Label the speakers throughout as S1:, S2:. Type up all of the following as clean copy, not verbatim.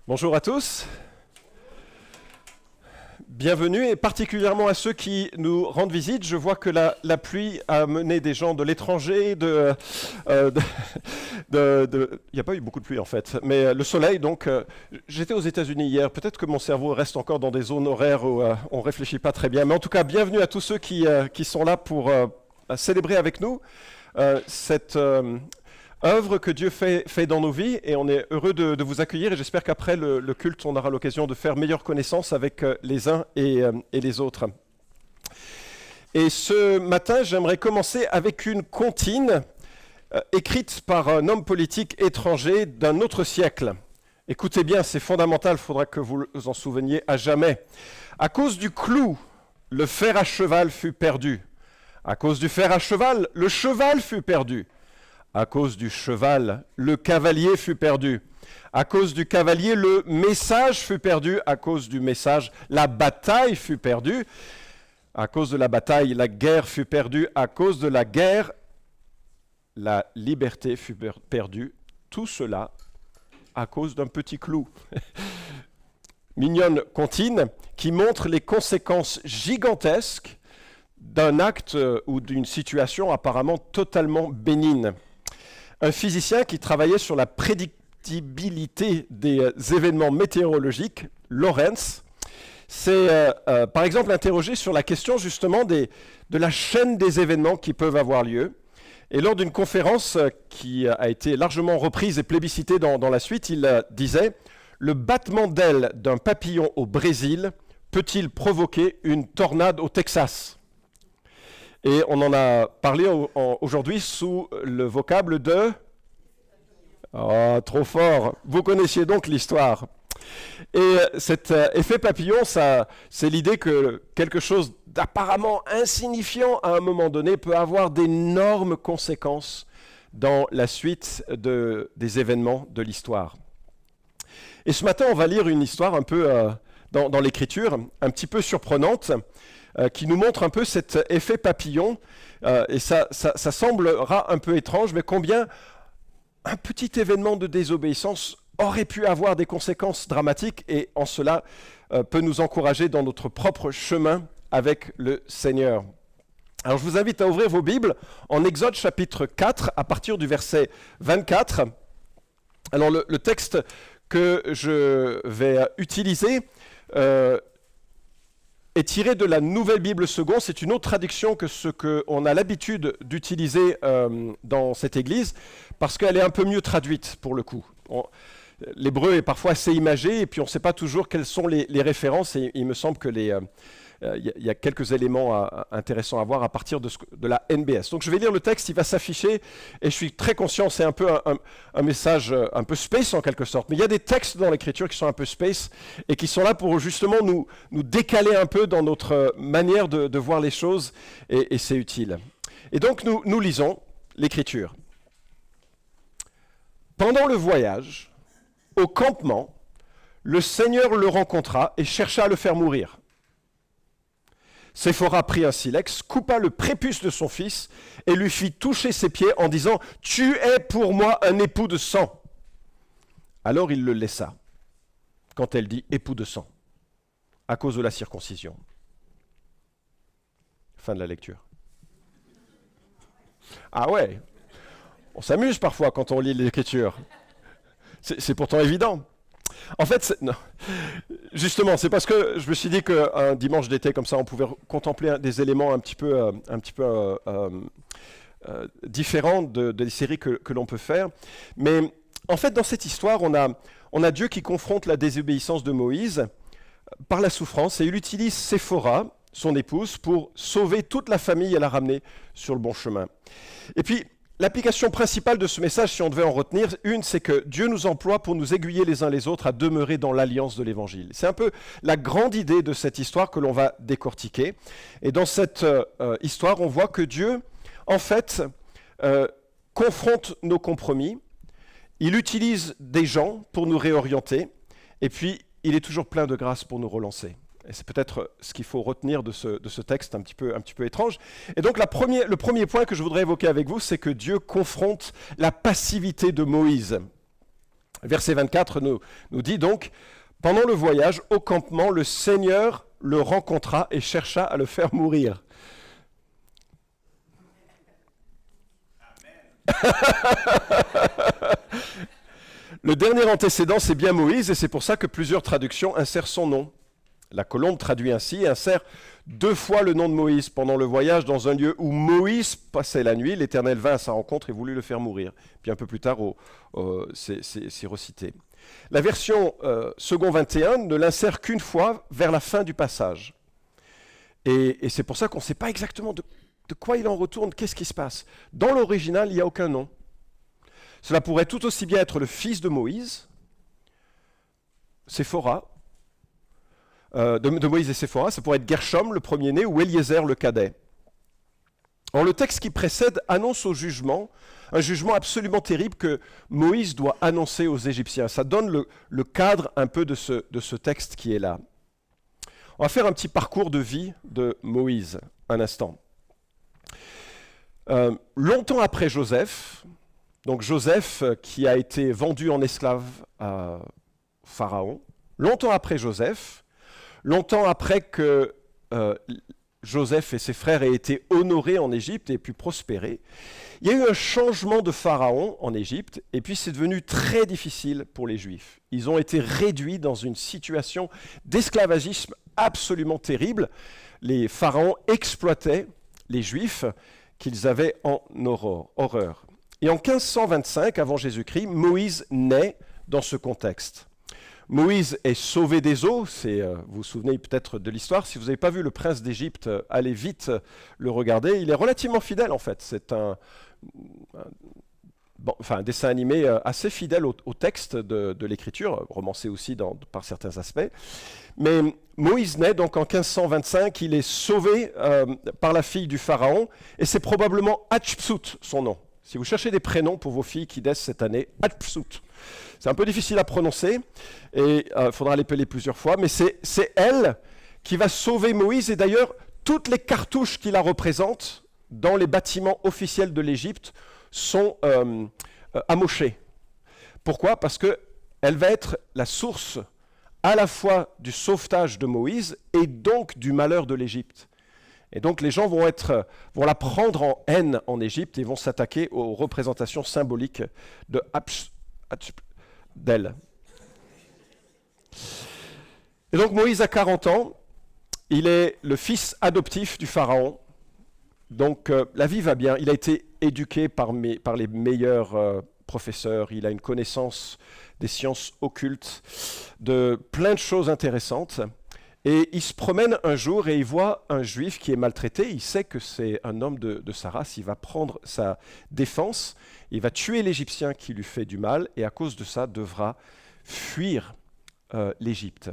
S1: Bonjour à tous, bienvenue et particulièrement à ceux qui nous rendent visite. Je vois que la pluie a amené des gens de l'étranger, il n'y a pas eu beaucoup de pluie en fait, mais le soleil, donc j'étais aux États-Unis hier, peut-être que mon cerveau reste encore dans des zones horaires où on ne réfléchit pas très bien, mais en tout cas bienvenue à tous ceux qui sont là pour célébrer avec nous cette œuvre que Dieu fait dans nos vies, et on est heureux de vous accueillir, et j'espère qu'après le culte, on aura l'occasion de faire meilleure connaissance avec les uns et les autres. Et ce matin, j'aimerais commencer avec une comptine écrite par un homme politique étranger d'un autre siècle. Écoutez bien, c'est fondamental, il faudra que vous en souveniez à jamais. À cause du clou, le fer à cheval fut perdu. À cause du fer à cheval, le cheval fut perdu. À cause du cheval, le cavalier fut perdu. À cause du cavalier, le message fut perdu. À cause du message, la bataille fut perdue. À cause de la bataille, la guerre fut perdue. À cause de la guerre, la liberté fut perdue. Tout cela à cause d'un petit clou. Mignonne comptine qui montre les conséquences gigantesques d'un acte ou d'une situation apparemment totalement bénigne. Un physicien qui travaillait sur la prédictibilité des événements météorologiques, Lorentz, s'est par exemple interrogé sur la question justement de la chaîne des événements qui peuvent avoir lieu. Et lors d'une conférence qui a été largement reprise et plébiscitée dans la suite, il disait « Le battement d'ailes d'un papillon au Brésil peut-il provoquer une tornade au Texas ?» Et on en a parlé aujourd'hui sous le vocable de... Oh, trop fort. Vous connaissiez donc l'histoire. Et cet effet papillon, c'est l'idée que quelque chose d'apparemment insignifiant à un moment donné peut avoir d'énormes conséquences dans la suite des événements de l'histoire. Et ce matin, on va lire une histoire un peu dans l'Écriture, un petit peu surprenante, qui nous montre un peu cet effet papillon, et ça semblera un peu étrange, mais combien un petit événement de désobéissance aurait pu avoir des conséquences dramatiques, et en cela peut nous encourager dans notre propre chemin avec le Seigneur. Alors je vous invite à ouvrir vos Bibles en Exode chapitre 4, à partir du verset 24. Alors le texte que je vais utiliser est tiré de la Nouvelle Bible Seconde. C'est une autre traduction que ce qu'on a l'habitude d'utiliser dans cette église, parce qu'elle est un peu mieux traduite pour le coup. L'hébreu est parfois assez imagé, et puis on ne sait pas toujours quelles sont les références, et il me semble que y a quelques éléments intéressants à voir à partir de la NBS. Donc je vais lire le texte, il va s'afficher, et je suis très conscient, c'est un peu un message un peu space en quelque sorte, mais il y a des textes dans l'Écriture qui sont un peu space, et qui sont là pour justement nous décaler un peu dans notre manière de voir les choses, et c'est utile. Et donc nous lisons l'Écriture. Pendant le voyage, au campement, le Seigneur le rencontra et chercha à le faire mourir. Séphora prit un silex, coupa le prépuce de son fils et lui fit toucher ses pieds en disant « Tu es pour moi un époux de sang !» Alors il le laissa, quand elle dit « époux de sang », à cause de la circoncision. Fin de la lecture. Ah ouais, on s'amuse parfois quand on lit l'Écriture. C'est pourtant évident. En fait, justement, c'est parce que je me suis dit qu'un dimanche d'été comme ça, on pouvait contempler des éléments un petit peu différents des séries que l'on peut faire. Mais en fait, dans cette histoire, on a Dieu qui confronte la désobéissance de Moïse par la souffrance, et il utilise Séphora, son épouse, pour sauver toute la famille et la ramener sur le bon chemin. Et puis, l'application principale de ce message, si on devait en retenir une, c'est que Dieu nous emploie pour nous aiguiller les uns les autres à demeurer dans l'alliance de l'Évangile. C'est un peu la grande idée de cette histoire que l'on va décortiquer. Et dans cette histoire, on voit que Dieu, en fait, confronte nos compromis. Il utilise des gens pour nous réorienter. Et puis, il est toujours plein de grâce pour nous relancer. Et c'est peut-être ce qu'il faut retenir de ce texte un petit peu étrange. Et donc le premier point que je voudrais évoquer avec vous, c'est que Dieu confronte la passivité de Moïse. Verset 24 nous dit donc, pendant le voyage au campement, le Seigneur le rencontra et chercha à le faire mourir. Le dernier antécédent, c'est bien Moïse, et c'est pour ça que plusieurs traductions insèrent son nom. La colombe traduit ainsi et insère 2 fois le nom de Moïse pendant le voyage dans un lieu où Moïse passait la nuit. L'Éternel vint à sa rencontre et voulut le faire mourir. Puis un peu plus tard, c'est recité. La version second 21 ne l'insère qu'une fois vers la fin du passage. Et c'est pour ça qu'on ne sait pas exactement de quoi il en retourne, qu'est-ce qui se passe. Dans l'original, il n'y a aucun nom. Cela pourrait tout aussi bien être le fils de Moïse, Séphora, de Moïse et Séphora, ça pourrait être Gershom, le premier-né, ou Eliezer, le cadet. Or, le texte qui précède annonce au jugement, un jugement absolument terrible que Moïse doit annoncer aux Égyptiens. Ça donne le cadre un peu de ce texte qui est là. On va faire un petit parcours de vie de Moïse, un instant. Longtemps après Joseph, donc Joseph qui a été vendu en esclave à Pharaon, longtemps après Joseph, longtemps après que Joseph et ses frères aient été honorés en Égypte et pu prospérer, il y a eu un changement de Pharaon en Égypte et puis c'est devenu très difficile pour les Juifs. Ils ont été réduits dans une situation d'esclavagisme absolument terrible. Les pharaons exploitaient les Juifs qu'ils avaient en horreur. Et en 1525 avant Jésus-Christ, Moïse naît dans ce contexte. Moïse est sauvé des eaux, vous vous souvenez peut-être de l'histoire, si vous n'avez pas vu Le Prince d'Égypte, allez vite le regarder, il est relativement fidèle en fait, c'est un dessin animé assez fidèle au texte de l'écriture, romancé aussi par certains aspects. Mais Moïse naît donc en 1525, il est sauvé par la fille du Pharaon, et c'est probablement Hatshepsut son nom. Si vous cherchez des prénoms pour vos filles qui naissent cette année, Hatshepsut. C'est un peu difficile à prononcer, et il faudra l'épeler plusieurs fois, mais c'est elle qui va sauver Moïse, et d'ailleurs, toutes les cartouches qui la représentent dans les bâtiments officiels de l'Égypte sont amochées. Pourquoi ? Parce qu'elle va être la source à la fois du sauvetage de Moïse et donc du malheur de l'Égypte. Et donc les gens vont la prendre en haine en Égypte et vont s'attaquer aux représentations symboliques d'elle. Et donc Moïse a 40 ans, il est le fils adoptif du Pharaon, donc la vie va bien, il a été éduqué par les meilleurs professeurs, il a une connaissance des sciences occultes, de plein de choses intéressantes. Et il se promène un jour et il voit un juif qui est maltraité. Il sait que c'est un homme de sa race. Il va prendre sa défense. Il va tuer l'Égyptien qui lui fait du mal. Et à cause de ça, devra fuir l'Égypte.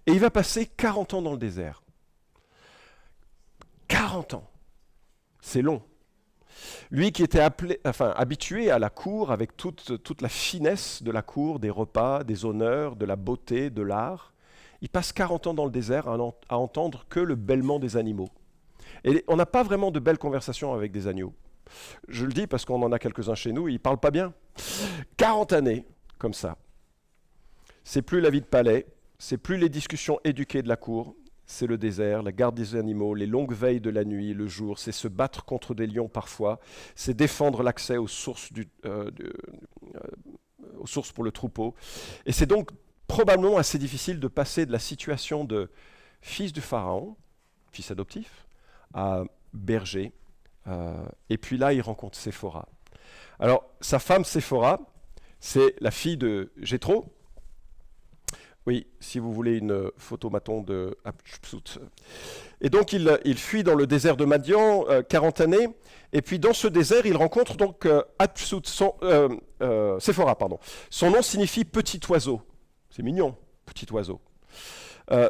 S1: Et il va passer 40 ans dans le désert. 40 ans. C'est long. Lui qui était habitué à la cour avec toute la finesse de la cour, des repas, des honneurs, de la beauté, de l'art, il passe 40 ans dans le désert à entendre que le bêlement des animaux. Et on n'a pas vraiment de belles conversations avec des agneaux. Je le dis parce qu'on en a quelques-uns chez nous, ils ne parlent pas bien. 40 années, comme ça. C'est plus la vie de palais, c'est plus les discussions éduquées de la cour, c'est le désert, la garde des animaux, les longues veilles de la nuit, le jour, c'est se battre contre des lions parfois, c'est défendre l'accès aux sources, aux sources pour le troupeau. Et c'est donc probablement assez difficile de passer de la situation de fils du Pharaon, fils adoptif, à berger. Et puis là, il rencontre Séphora. Alors, sa femme Séphora, c'est la fille de Jéthro. Oui, si vous voulez une photo maton de Hatshepsut. Et donc, il fuit dans le désert de Madian, 40 années. Et puis, dans ce désert, il rencontre donc Hatshepsut, Séphora, pardon. Son nom signifie petit oiseau. C'est mignon, petit oiseau.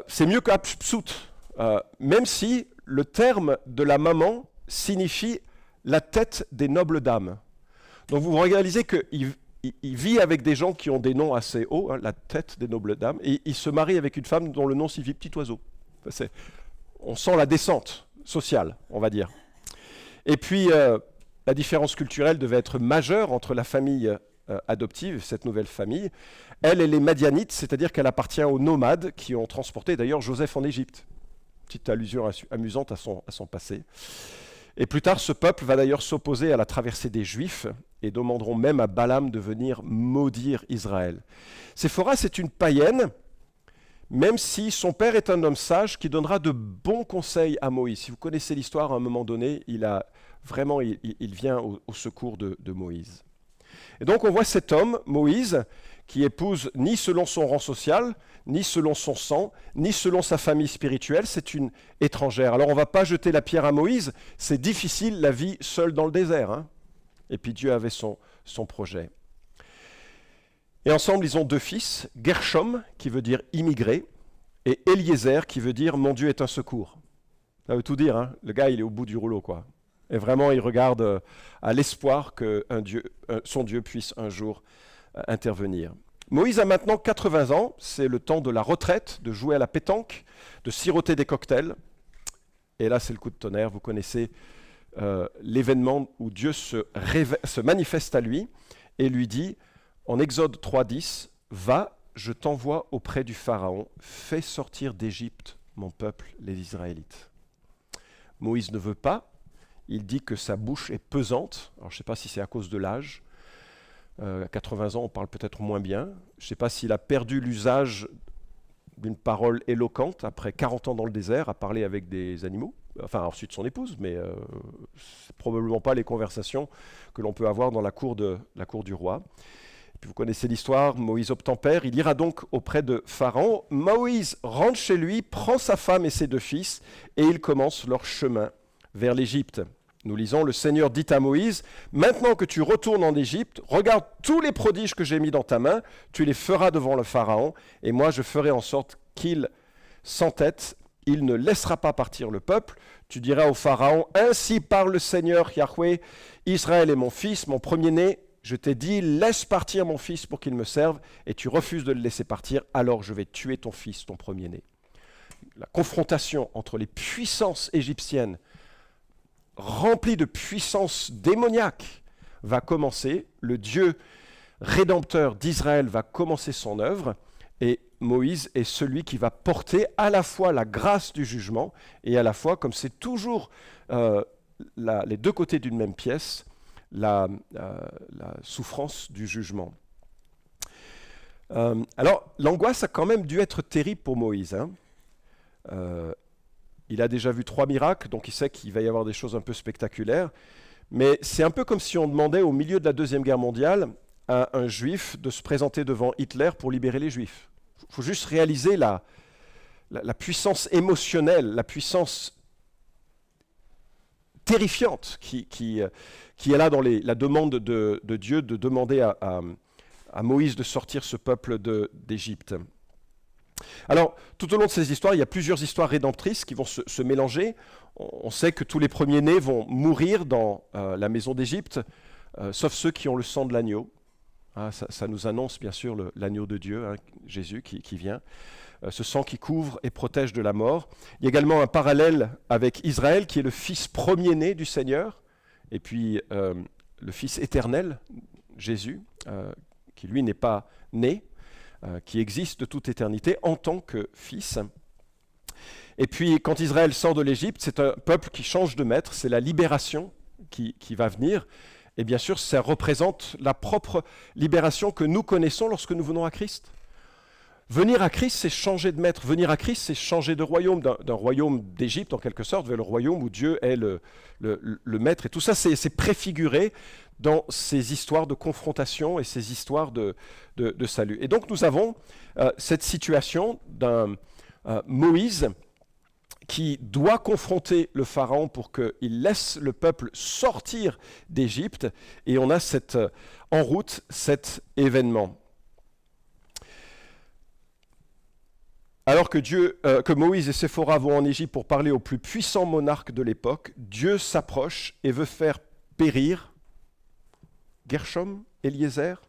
S1: C'est mieux que Hatshepsut, même si le terme de la maman signifie la tête des nobles dames. Donc vous réalisez qu'il vit avec des gens qui ont des noms assez hauts, hein, la tête des nobles dames, et il se marie avec une femme dont le nom signifie petit oiseau. On sent la descente sociale, on va dire. Et puis, la différence culturelle devait être majeure entre la famille adoptive, cette nouvelle famille. Elle est Madianites, c'est-à-dire qu'elle appartient aux nomades qui ont transporté d'ailleurs Joseph en Égypte. Petite allusion amusante à son passé. Et plus tard, ce peuple va d'ailleurs s'opposer à la traversée des Juifs et demanderont même à Balaam de venir maudire Israël. Séphora, c'est une païenne, même si son père est un homme sage qui donnera de bons conseils à Moïse. Si vous connaissez l'histoire, à un moment donné, il vient au secours de Moïse. Et donc on voit cet homme, Moïse, qui épouse ni selon son rang social, ni selon son sang, ni selon sa famille spirituelle, c'est une étrangère. Alors on ne va pas jeter la pierre à Moïse, c'est difficile la vie seule dans le désert. Hein. Et puis Dieu avait son projet. Et ensemble, ils ont 2 fils, Gershom, qui veut dire immigré, et Eliezer, qui veut dire mon Dieu est un secours. Ça veut tout dire, hein. Le gars il est au bout du rouleau, quoi. Et vraiment, il regarde à l'espoir que son Dieu puisse un jour intervenir. Moïse a maintenant 80 ans, c'est le temps de la retraite, de jouer à la pétanque, de siroter des cocktails. Et là, c'est le coup de tonnerre, vous connaissez l'événement où Dieu se manifeste à lui et lui dit, en Exode 3.10, « Va, je t'envoie auprès du Pharaon, fais sortir d'Égypte mon peuple, les Israélites. » Moïse ne veut pas, il dit que sa bouche est pesante. Alors, je ne sais pas si c'est à cause de l'âge. À 80 ans, on parle peut-être moins bien. Je ne sais pas s'il a perdu l'usage d'une parole éloquente après 40 ans dans le désert à parler avec des animaux. Enfin, ensuite son épouse, mais c'est probablement pas les conversations que l'on peut avoir dans la cour du roi. Et puis vous connaissez l'histoire, Moïse obtempère, il ira donc auprès de Pharaon. Moïse rentre chez lui, prend sa femme et ses 2 fils, et ils commencent leur chemin vers l'Égypte. Nous lisons, le Seigneur dit à Moïse, « Maintenant que tu retournes en Égypte, regarde tous les prodiges que j'ai mis dans ta main, tu les feras devant le Pharaon, et moi je ferai en sorte qu'il s'entête, il ne laissera pas partir le peuple. Tu diras au Pharaon, ainsi parle le Seigneur Yahweh, Israël est mon fils, mon premier-né, je t'ai dit, laisse partir mon fils pour qu'il me serve, et tu refuses de le laisser partir, alors je vais tuer ton fils, ton premier-né. » La confrontation entre les puissances égyptiennes rempli de puissance démoniaque, va commencer. Le Dieu rédempteur d'Israël va commencer son œuvre et Moïse est celui qui va porter à la fois la grâce du jugement et à la fois, comme c'est toujours les 2 côtés d'une même pièce, la souffrance du jugement. Alors, l'angoisse a quand même dû être terrible pour Moïse. Hein. Il a déjà vu 3 miracles, donc il sait qu'il va y avoir des choses un peu spectaculaires. Mais c'est un peu comme si on demandait au milieu de la Deuxième Guerre mondiale à un juif de se présenter devant Hitler pour libérer les juifs. Il faut juste réaliser la puissance émotionnelle, la puissance terrifiante qui est là dans la demande de Dieu de demander à Moïse de sortir ce peuple d'Égypte. Alors, tout au long de ces histoires, il y a plusieurs histoires rédemptrices qui vont se mélanger. On sait que tous les premiers-nés vont mourir dans la maison d'Égypte, sauf ceux qui ont le sang de l'agneau. Ah, ça nous annonce bien sûr l'agneau de Dieu, hein, Jésus qui vient. Ce sang qui couvre et protège de la mort. Il y a également un parallèle avec Israël, qui est le fils premier-né du Seigneur, et puis le fils éternel, Jésus, qui lui n'est pas né, qui existe de toute éternité en tant que fils. Et puis quand Israël sort de l'Égypte, c'est un peuple qui change de maître, c'est la libération qui va venir. Et bien sûr, ça représente la propre libération que nous connaissons lorsque nous venons à Christ. Venir à Christ, c'est changer de maître. Venir à Christ, c'est changer de royaume, d'un royaume d'Égypte en quelque sorte, vers le royaume où Dieu est le maître. Et tout ça, c'est préfiguré dans ces histoires de confrontation et ces histoires de salut. Et donc nous avons cette situation d'un Moïse qui doit confronter le Pharaon pour qu'il laisse le peuple sortir d'Égypte. Et on a en route cet événement. Alors que Moïse et Séphora vont en Égypte pour parler au plus puissant monarque de l'époque, Dieu s'approche et veut faire périr Gershom, Eliezer,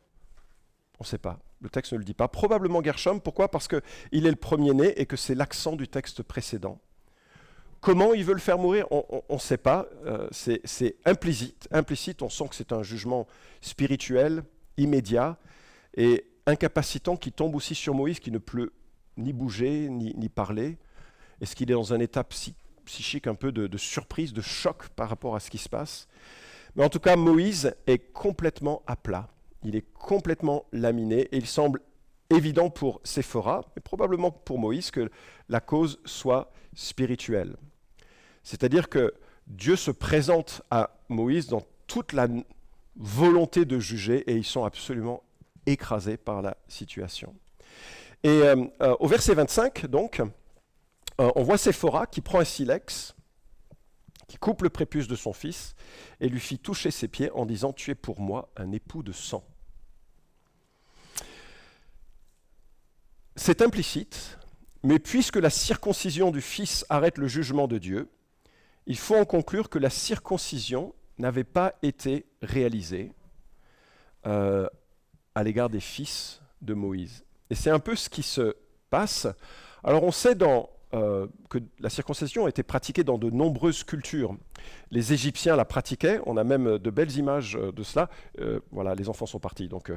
S1: on ne sait pas, le texte ne le dit pas. Probablement Gershom, pourquoi ? Parce qu'il est le premier-né et que c'est l'accent du texte précédent. Comment il veut le faire mourir ? On ne sait pas, c'est implicite, on sent que c'est un jugement spirituel, immédiat et incapacitant qui tombe aussi sur Moïse, qui ne peut ni bouger, ni parler. Est-ce qu'il est dans un état psychique un peu de surprise, de choc par rapport à ce qui se passe? Mais en tout cas, Moïse est complètement à plat. Il est complètement laminé et il semble évident pour Séphora, mais probablement pour Moïse, que la cause soit spirituelle. C'est-à-dire que Dieu se présente à Moïse dans toute la volonté de juger et ils sont absolument écrasés par la situation. Et au verset 25, donc, on voit Séphora qui prend un silex, qui coupe le prépuce de son fils et lui fit toucher ses pieds en disant « Tu es pour moi un époux de sang ». C'est implicite, mais puisque la circoncision du fils arrête le jugement de Dieu, il faut en conclure que la circoncision n'avait pas été réalisée à l'égard des fils de Moïse. Et c'est un peu ce qui se passe. Alors on sait que la circoncision a été pratiquée dans de nombreuses cultures. Les Égyptiens la pratiquaient, on a même de belles images de cela. Voilà, les enfants sont partis, donc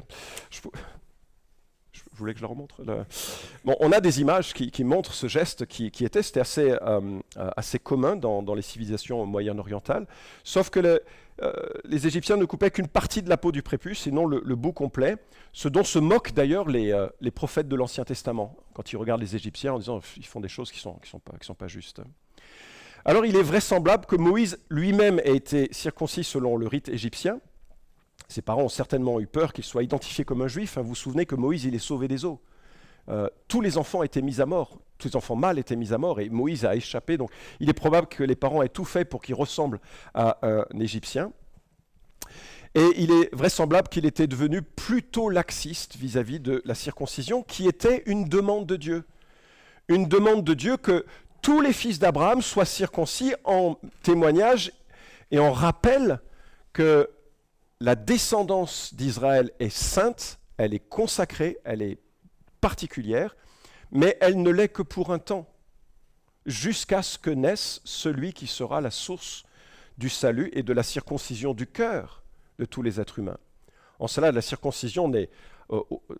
S1: je voulais que je leur montre. Bon, on a des images qui montrent ce geste c'était assez commun dans les civilisations moyen-orientales, sauf que les Égyptiens ne coupaient qu'une partie de la peau du prépuce et non le bout complet, ce dont se moquent d'ailleurs les prophètes de l'Ancien Testament, quand ils regardent les Égyptiens en disant qu'ils font des choses qui sont pas justes. Alors il est vraisemblable que Moïse lui-même ait été circoncis selon le rite égyptien. Ses parents ont certainement eu peur qu'il soit identifié comme un juif. Vous vous souvenez que Moïse, il est sauvé des eaux. Tous les enfants étaient mis à mort, tous les enfants mâles étaient mis à mort et Moïse a échappé. Donc il est probable que les parents aient tout fait pour qu'il ressemble à un Égyptien. Et il est vraisemblable qu'il était devenu plutôt laxiste vis-à-vis de la circoncision, qui était une demande de Dieu. Une demande de Dieu que tous les fils d'Abraham soient circoncis en témoignage et en rappel que la descendance d'Israël est sainte, elle est consacrée, elle est particulière, mais elle ne l'est que pour un temps, jusqu'à ce que naisse celui qui sera la source du salut et de la circoncision du cœur de tous les êtres humains. En cela, la circoncision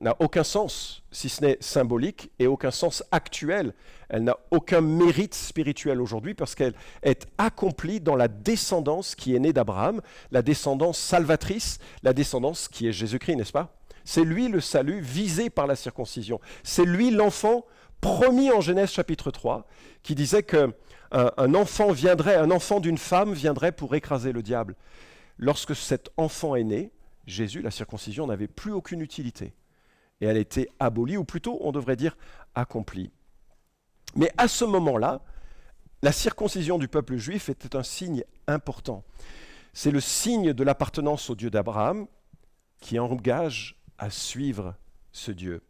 S1: n'a aucun sens, si ce n'est symbolique, et aucun sens actuel. Elle n'a aucun mérite spirituel aujourd'hui parce qu'elle est accomplie dans la descendance qui est née d'Abraham, la descendance salvatrice, la descendance qui est Jésus-Christ, n'est-ce pas? C'est lui le salut visé par la circoncision. C'est lui l'enfant promis en Genèse chapitre 3, qui disait qu'un enfant viendrait, un enfant d'une femme viendrait pour écraser le diable. Lorsque cet enfant est né, Jésus, la circoncision n'avait plus aucune utilité. Et elle était abolie, ou plutôt, on devrait dire, accomplie. Mais à ce moment-là, la circoncision du peuple juif était un signe important. C'est le signe de l'appartenance au Dieu d'Abraham qui engage à suivre ce Dieu.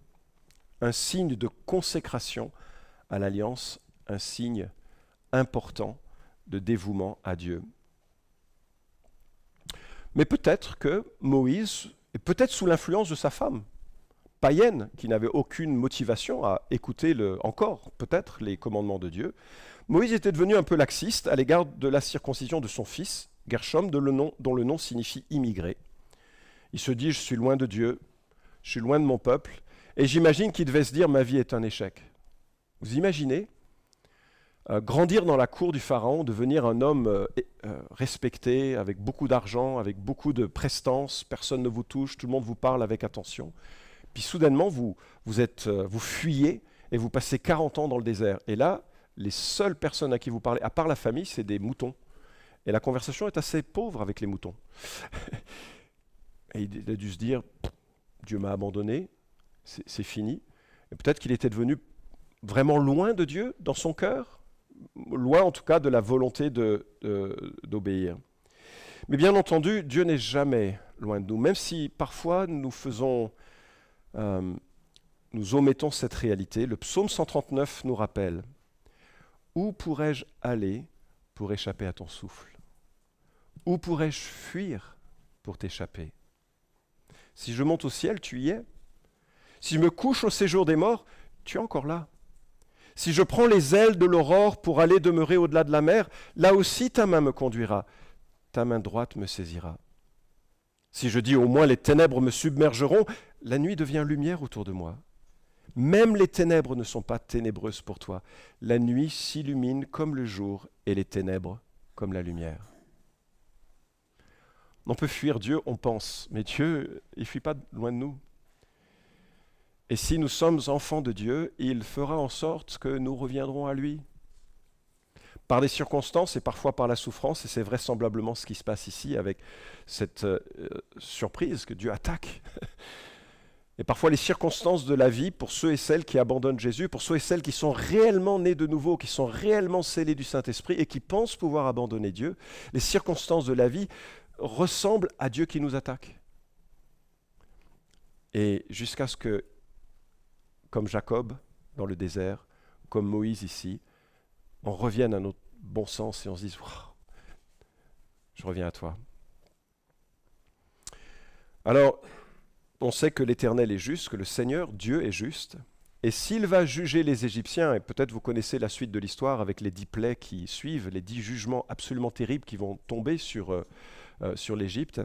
S1: Un signe de consécration à l'alliance, un signe important de dévouement à Dieu. Mais peut-être que Moïse est peut-être sous l'influence de sa femme, païenne, qui n'avait aucune motivation à écouter encore peut-être les commandements de Dieu. Moïse était devenu un peu laxiste à l'égard de la circoncision de son fils, Gershom, dont le nom signifie immigré. Il se dit, je suis loin de Dieu, je suis loin de mon peuple, et j'imagine qu'il devait se dire, ma vie est un échec. Vous imaginez grandir dans la cour du Pharaon, devenir un homme respecté, avec beaucoup d'argent, avec beaucoup de prestance, personne ne vous touche, tout le monde vous parle avec attention. Puis soudainement, vous fuyez et vous passez 40 ans dans le désert. Et là, les seules personnes à qui vous parlez, à part la famille, c'est des moutons. Et la conversation est assez pauvre avec les moutons. Et il a dû se dire, Dieu m'a abandonné, c'est fini. Et peut-être qu'il était devenu vraiment loin de Dieu dans son cœur, loin en tout cas de la volonté d'obéir. Mais bien entendu, Dieu n'est jamais loin de nous, même si parfois nous omettons cette réalité. Le psaume 139 nous rappelle « Où pourrais-je aller pour échapper à ton souffle? Où pourrais-je fuir pour t'échapper? Si je monte au ciel, tu y es. Si je me couche au séjour des morts, tu es encore là. Si je prends les ailes de l'aurore pour aller demeurer au-delà de la mer, là aussi ta main me conduira, ta main droite me saisira. » Si je dis au moins les ténèbres me submergeront, la nuit devient lumière autour de moi. Même les ténèbres ne sont pas ténébreuses pour toi. La nuit s'illumine comme le jour et les ténèbres comme la lumière. On peut fuir Dieu, on pense, mais Dieu, il ne fuit pas loin de nous. Et si nous sommes enfants de Dieu, il fera en sorte que nous reviendrons à lui. Par des circonstances et parfois par la souffrance, et c'est vraisemblablement ce qui se passe ici avec cette surprise que Dieu attaque. Et parfois les circonstances de la vie pour ceux et celles qui abandonnent Jésus, pour ceux et celles qui sont réellement nés de nouveau, qui sont réellement scellés du Saint-Esprit et qui pensent pouvoir abandonner Dieu, les circonstances de la vie ressemblent à Dieu qui nous attaque. Et jusqu'à ce que, comme Jacob dans le désert, comme Moïse ici, on revienne à notre bon sens et on se dise wow, « je reviens à toi ». Alors, on sait que l'Éternel est juste, que le Seigneur, Dieu, est juste. Et s'il va juger les Égyptiens, et peut-être vous connaissez la suite de l'histoire avec les 10 plaies qui suivent, les 10 jugements absolument terribles qui vont tomber sur l'Égypte,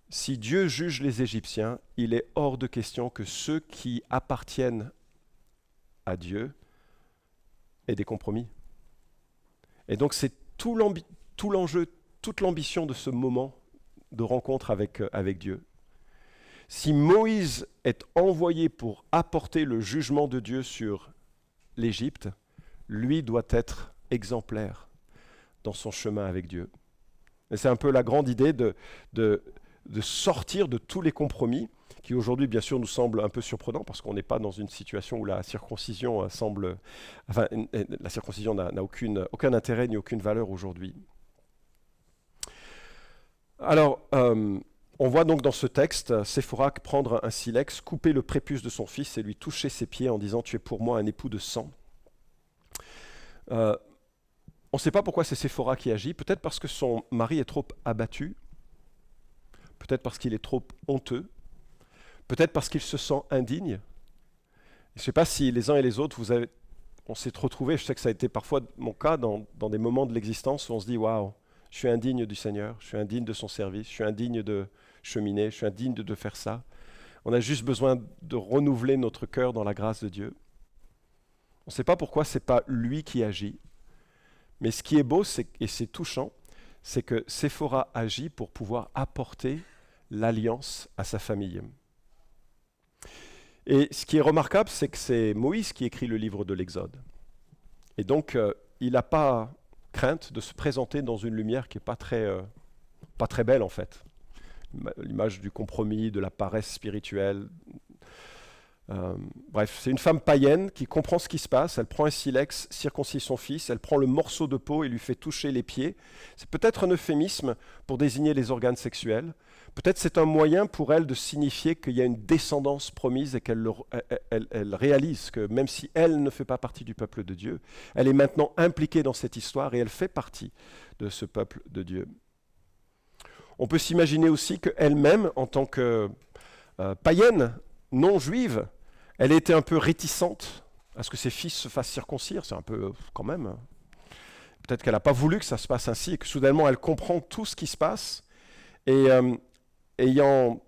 S1: si Dieu juge les Égyptiens, il est hors de question que ceux qui appartiennent à Dieu aient des compromis. Et donc c'est tout l'enjeu, toute l'ambition de ce moment de rencontre avec Dieu. Si Moïse est envoyé pour apporter le jugement de Dieu sur l'Égypte, lui doit être exemplaire dans son chemin avec Dieu. Et c'est un peu la grande idée de sortir de tous les compromis qui aujourd'hui, bien sûr, nous semblent un peu surprenants parce qu'on n'est pas dans une situation où la circoncision la circoncision n'a aucun intérêt ni aucune valeur aujourd'hui. Alors, on voit donc dans ce texte Séphora prendre un silex, couper le prépuce de son fils et lui toucher ses pieds en disant « Tu es pour moi un époux de sang ». On ne sait pas pourquoi c'est Séphora qui agit, peut-être parce que son mari est trop abattu, peut-être parce qu'il est trop honteux, peut-être parce qu'il se sent indigne. Je ne sais pas si les uns et les autres, on s'est retrouvés, je sais que ça a été parfois mon cas dans des moments de l'existence où on se dit « Waouh, je suis indigne du Seigneur, je suis indigne de son service, je suis indigne de cheminer, je suis indigne de faire ça. » On a juste besoin de renouveler notre cœur dans la grâce de Dieu. On ne sait pas pourquoi ce n'est pas lui qui agit. Mais ce qui est beau, et c'est touchant, c'est que Séphora agit pour pouvoir apporter l'alliance à sa famille. Et ce qui est remarquable, c'est que c'est Moïse qui écrit le livre de l'Exode. Et donc, il n'a pas crainte de se présenter dans une lumière qui n'est pas très belle en fait. L'image du compromis, de la paresse spirituelle. Bref, c'est une femme païenne qui comprend ce qui se passe, elle prend un silex, circoncise son fils, elle prend le morceau de peau et lui fait toucher les pieds. C'est peut-être un euphémisme pour désigner les organes sexuels, peut-être c'est un moyen pour elle de signifier qu'il y a une descendance promise et qu'elle réalise que même si elle ne fait pas partie du peuple de Dieu, elle est maintenant impliquée dans cette histoire et elle fait partie de ce peuple de Dieu. On peut s'imaginer aussi qu'elle-même, en tant que païenne, non juive, elle était un peu réticente à ce que ses fils se fassent circoncire. C'est un peu, quand même, peut-être qu'elle n'a pas voulu que ça se passe ainsi et que soudainement elle comprend tout ce qui se passe. Et ayant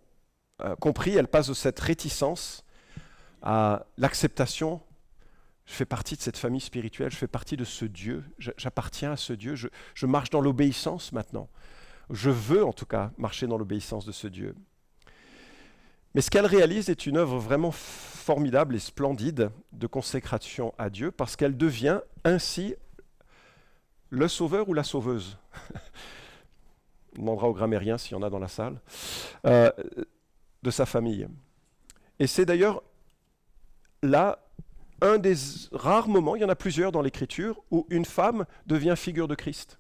S1: compris, elle passe de cette réticence à l'acceptation. Je fais partie de cette famille spirituelle, je fais partie de ce Dieu, j'appartiens à ce Dieu, je marche dans l'obéissance maintenant. Je veux en tout cas marcher dans l'obéissance de ce Dieu. Mais ce qu'elle réalise est une œuvre vraiment formidable et splendide de consécration à Dieu parce qu'elle devient ainsi le sauveur ou la sauveuse. On demandera aux grammairiens s'il y en a dans la salle, de sa famille. Et c'est d'ailleurs là un des rares moments, il y en a plusieurs dans l'Écriture, où une femme devient figure de Christ,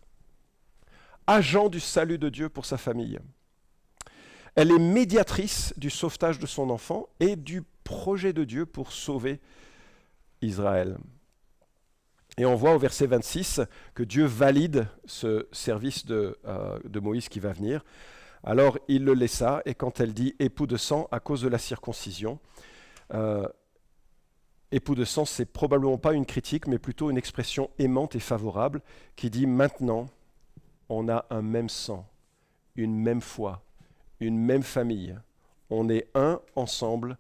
S1: agent du salut de Dieu pour sa famille. Elle est médiatrice du sauvetage de son enfant et du projet de Dieu pour sauver Israël. Et on voit au verset 26 que Dieu valide ce service de Moïse qui va venir. Alors il le laissa, et quand elle dit « époux de sang » à cause de la circoncision, époux de sang, c'est probablement pas une critique, mais plutôt une expression aimante et favorable qui dit « maintenant, on a un même sang, une même foi, une même famille. On est un ensemble.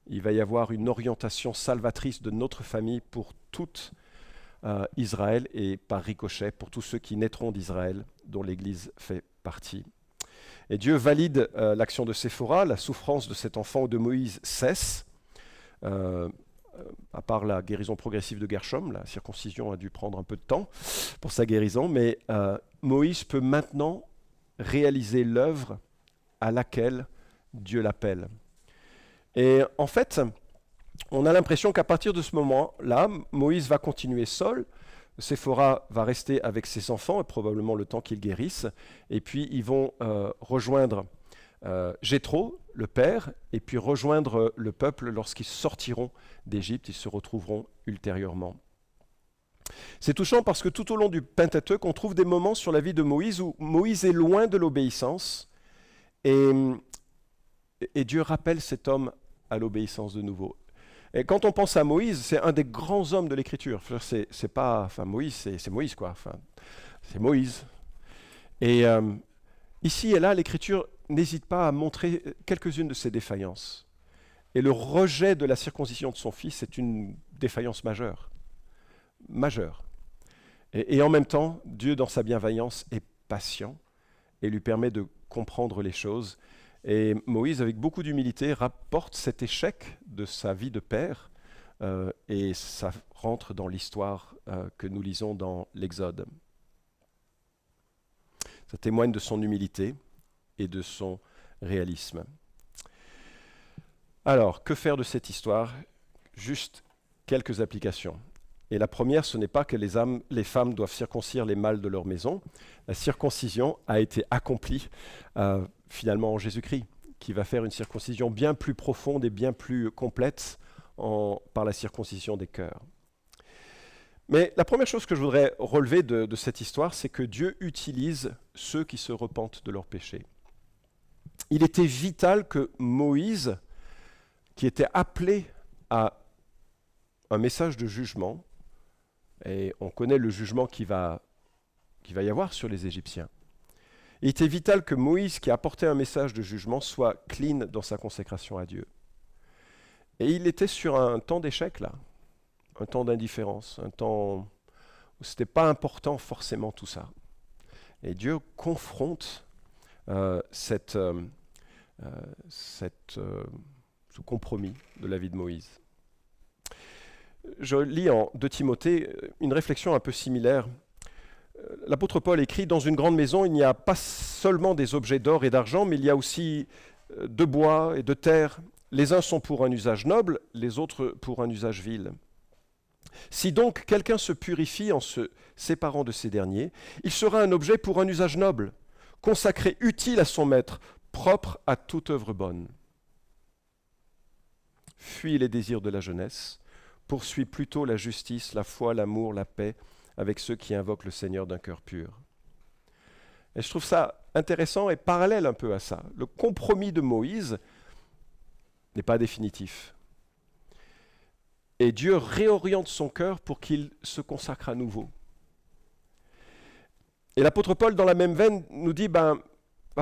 S1: Il va y avoir une orientation salvatrice de notre famille pour toute Israël et par ricochet pour tous ceux qui naîtront d'Israël, dont l'Église fait partie. Et Dieu valide l'action de Séphora, la souffrance de cet enfant de Moïse cesse, à part la guérison progressive de Gershom. La circoncision a dû prendre un peu de temps pour sa guérison, mais Moïse peut maintenant réaliser l'œuvre à laquelle Dieu l'appelle. Et en fait, on a l'impression qu'à partir de ce moment-là, Moïse va continuer seul, Séphora va rester avec ses enfants, et probablement le temps qu'ils guérissent, et puis ils vont rejoindre Jéthro, le père, et puis rejoindre le peuple lorsqu'ils sortiront d'Égypte, ils se retrouveront ultérieurement. C'est touchant parce que tout au long du Pentateuque, on trouve des moments sur la vie de Moïse où Moïse est loin de l'obéissance, et Dieu rappelle cet homme à l'obéissance de nouveau. Et quand on pense à Moïse, c'est un des grands hommes de l'Écriture. C'est pas, enfin Moïse, c'est Moïse quoi. Enfin, c'est Moïse. Et ici et là, l'Écriture n'hésite pas à montrer quelques-unes de ses défaillances. Et le rejet de la circoncision de son fils est une défaillance majeure. Et en même temps, Dieu, dans sa bienveillance, est patient et lui permet de comprendre les choses. Et Moïse, avec beaucoup d'humilité, rapporte cet échec de sa vie de père et ça rentre dans l'histoire que nous lisons dans l'Exode. Ça témoigne de son humilité et de son réalisme. Alors, que faire de cette histoire? Juste quelques applications. Et la première, ce n'est pas que les femmes doivent circoncire les mâles de leur maison. La circoncision a été accomplie finalement en Jésus-Christ, qui va faire une circoncision bien plus profonde et bien plus complète par la circoncision des cœurs. Mais la première chose que je voudrais relever de cette histoire, c'est que Dieu utilise ceux qui se repentent de leurs péchés. Il était vital que Moïse, qui était appelé à un message de jugement, et on connaît le jugement qu'il va y avoir sur les Égyptiens. Il était vital que Moïse, qui apportait un message de jugement, soit clean dans sa consécration à Dieu. Et il était sur un temps d'échec là, un temps d'indifférence, un temps où ce n'était pas important forcément tout ça. Et Dieu confronte ce compromis de la vie de Moïse. Je lis en 2 Timothée une réflexion un peu similaire. L'apôtre Paul écrit « Dans une grande maison, il n'y a pas seulement des objets d'or et d'argent, mais il y a aussi de bois et de terre. Les uns sont pour un usage noble, les autres pour un usage vil. Si donc quelqu'un se purifie en se séparant de ces derniers, il sera un objet pour un usage noble, consacré, utile à son maître, propre à toute œuvre bonne. Fuis les désirs de la jeunesse, poursuis plutôt la justice, la foi, l'amour, la paix, avec ceux qui invoquent le Seigneur d'un cœur pur. » Et je trouve ça intéressant et parallèle un peu à ça. Le compromis de Moïse n'est pas définitif. Et Dieu réoriente son cœur pour qu'il se consacre à nouveau. Et l'apôtre Paul, dans la même veine, nous dit, va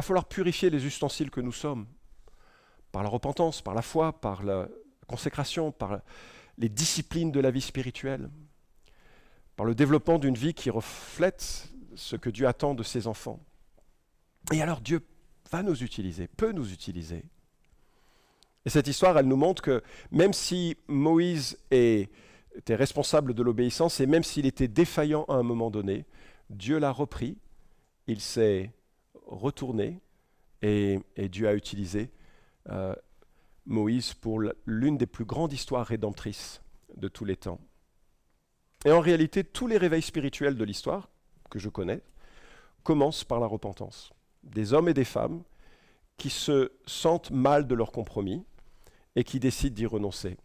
S1: falloir purifier les ustensiles que nous sommes, par la repentance, par la foi, par la consécration, par les disciplines de la vie spirituelle, par le développement d'une vie qui reflète ce que Dieu attend de ses enfants. Et alors Dieu va nous utiliser, peut nous utiliser. Et cette histoire, elle nous montre que même si Moïse était responsable de l'obéissance et même s'il était défaillant à un moment donné, Dieu l'a repris, il s'est retourné et Dieu a utilisé Moïse pour l'une des plus grandes histoires rédemptrices de tous les temps. Et en réalité, tous les réveils spirituels de l'histoire, que je connais, commencent par la repentance. Des hommes et des femmes qui se sentent mal de leur compromis et qui décident d'y renoncer.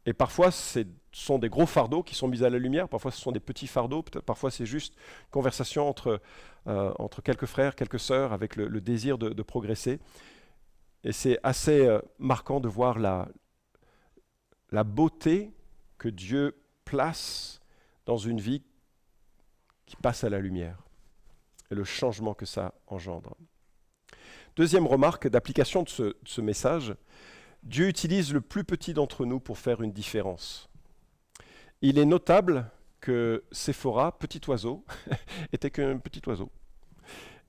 S1: Et parfois, ce sont des gros fardeaux qui sont mis à la lumière, parfois ce sont des petits fardeaux, parfois c'est juste une conversation entre quelques frères, quelques sœurs, avec le désir de progresser. Et c'est assez marquant de voir la beauté que Dieu place dans une vie qui passe à la lumière et le changement que ça engendre. Deuxième remarque d'application de ce message, Dieu utilise le plus petit d'entre nous pour faire une différence. Il est notable que Séphora, petit oiseau, était qu'un petit oiseau.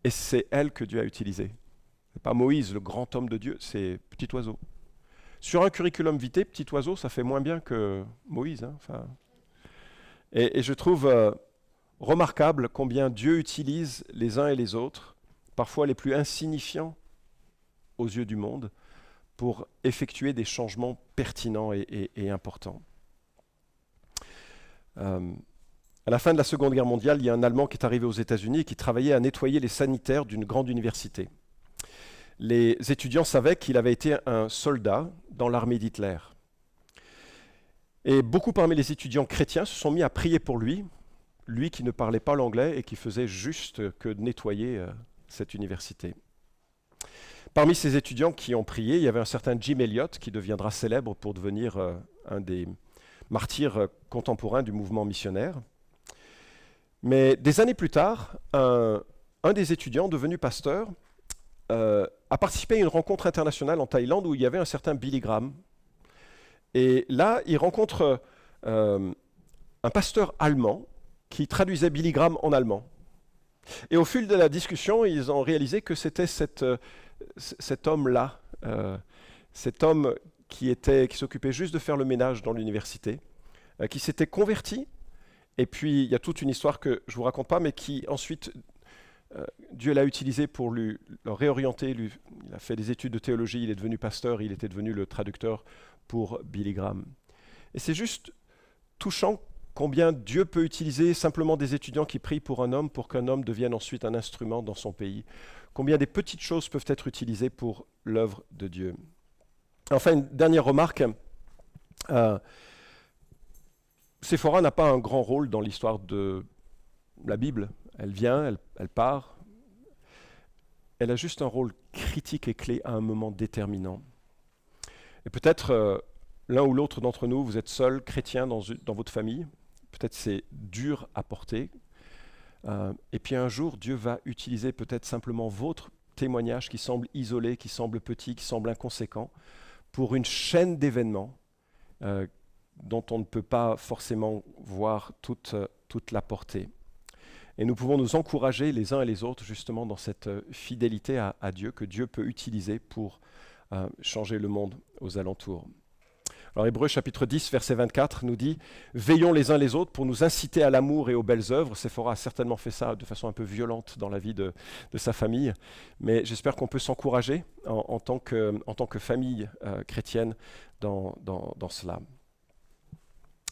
S1: Et c'est elle que Dieu a utilisée. Ce n'est pas Moïse, le grand homme de Dieu, c'est petit oiseau. Sur un curriculum vitae, petit oiseau, ça fait moins bien que Moïse. Hein, enfin. Et je trouve remarquable combien Dieu utilise les uns et les autres, parfois les plus insignifiants aux yeux du monde, pour effectuer des changements pertinents et importants. À la fin de la Seconde Guerre mondiale, il y a un Allemand qui est arrivé aux États-Unis et qui travaillait à nettoyer les sanitaires d'une grande université. Les étudiants savaient qu'il avait été un soldat dans l'armée d'Hitler. Et beaucoup parmi les étudiants chrétiens se sont mis à prier pour lui, lui qui ne parlait pas l'anglais et qui faisait juste que nettoyer cette université. Parmi ces étudiants qui ont prié, il y avait un certain Jim Elliot qui deviendra célèbre pour devenir un des martyrs contemporains du mouvement missionnaire. Mais des années plus tard, un des étudiants devenu pasteur a participé à une rencontre internationale en Thaïlande où il y avait un certain Billy Graham. Et là, il rencontre un pasteur allemand qui traduisait Billy Graham en allemand. Et au fil de la discussion, ils ont réalisé que c'était cet homme-là, cet homme qui s'occupait juste de faire le ménage dans l'université, qui s'était converti. Et puis, il y a toute une histoire que je ne vous raconte pas, mais qui ensuite, Dieu l'a utilisé pour le réorienter. Il a fait des études de théologie, il est devenu pasteur, il était devenu le traducteur pour Billy Graham. Et c'est juste touchant combien Dieu peut utiliser simplement des étudiants qui prient pour un homme pour qu'un homme devienne ensuite un instrument dans son pays. Combien des petites choses peuvent être utilisées pour l'œuvre de Dieu. Enfin, une dernière remarque. Séphora n'a pas un grand rôle dans l'histoire de la Bible. Elle vient, elle part. Elle a juste un rôle critique et clé à un moment déterminant. Et peut-être l'un ou l'autre d'entre nous, vous êtes seul, chrétien dans votre famille. Peut-être c'est dur à porter. Et puis un jour, Dieu va utiliser peut-être simplement votre témoignage qui semble isolé, qui semble petit, qui semble inconséquent, pour une chaîne d'événements dont on ne peut pas forcément voir toute la portée. Et nous pouvons nous encourager les uns et les autres justement dans cette fidélité à Dieu que Dieu peut utiliser pour changer le monde aux alentours. Alors Hébreux chapitre 10, verset 24 nous dit « Veillons les uns les autres pour nous inciter à l'amour et aux belles œuvres ». Séphora a certainement fait ça de façon un peu violente dans la vie de sa famille, mais j'espère qu'on peut s'encourager en tant que famille chrétienne dans cela.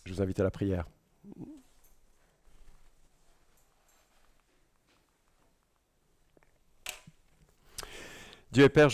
S1: Je vous invite à la prière. Dieu et Père,